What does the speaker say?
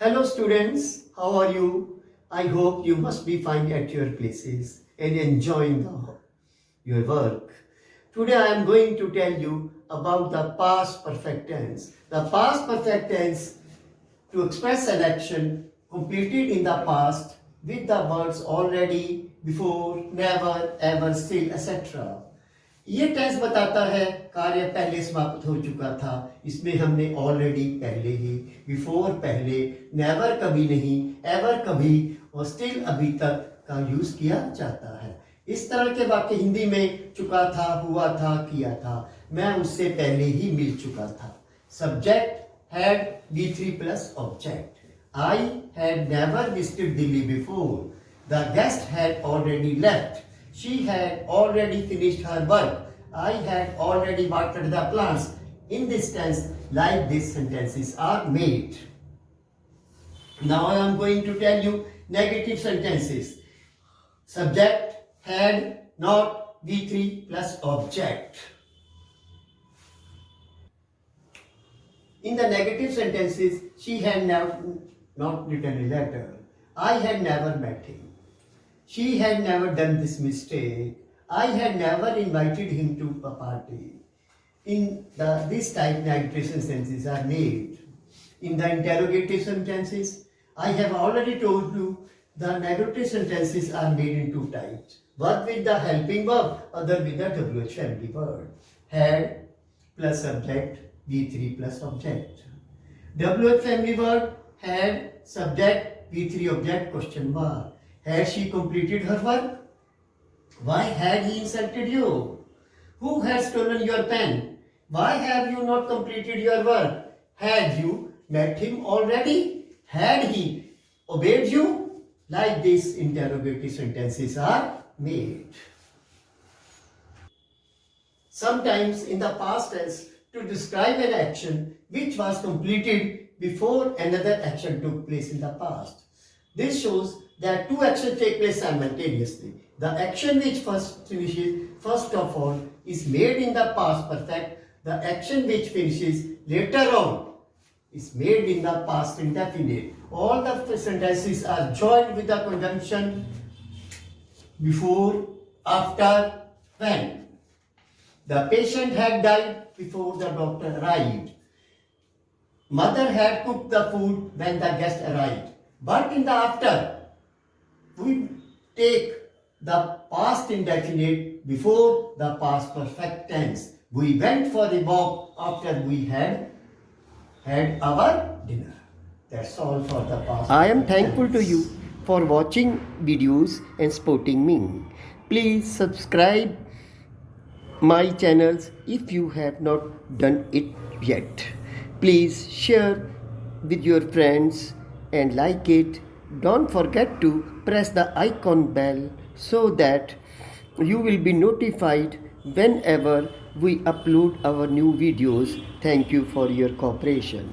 Hello students, how are you? I hope you must be fine at your places and enjoying your work. Today I am going to tell you about the past perfect tense. The past perfect tense to express an action completed in the past with the words already, before, never, ever, still, etc. ये tense बताता है कार्य पहले समाप्त हो चुका था। इसमें हमने ऑलरेडी पहले ही, बिफोर पहले, नेवर कभी नहीं, एवर कभी और स्टिल अभी तक का यूज किया जाता है। इस तरह के वाक्य हिंदी में चुका था, हुआ था, किया था, मैं उससे पहले ही मिल चुका था। Subject had V3 plus object. I had never visited Delhi before. The guest had already left. She had already finished her work. I had already watered the plants. In this tense, like these sentences are made. Now I am going to tell you negative sentences. Subject had not V3 plus object. In the negative sentences, she had not written a letter. I had never met him. She had never done this mistake. I had never invited him to a party. This type negative sentences are made. In the interrogative sentences, I have already told you the negative sentences are made in two types. One with the helping verb, other with the WH family word. Had plus subject, V3 plus object. WH family word, had subject, V3 object, question mark. Had she completed her work? Why had he insulted you? Who had stolen your pen? Why have you not completed your work? Had you met him already? Had he obeyed you? Like these interrogative sentences are made. Sometimes in the past tense to describe an action which was completed before another action took place in the past. This shows that two actions take place simultaneously. The action which first of all is made in the past perfect. The action which finishes later on is made in the past indefinite. All the sentences are joined with the conjunction before, after, when. The patient had died before the doctor arrived. Mother had cooked the food when the guest arrived. But in the after, we take the past indefinite before the past perfect tense. We went for a walk after we had our dinner. That's all for the past. I am thankful to you for watching videos and supporting me. Please subscribe my channels if you have not done it yet. Please share with your friends and like it. Don't forget to press the icon bell so that you will be notified whenever we upload our new videos. Thank you for your cooperation.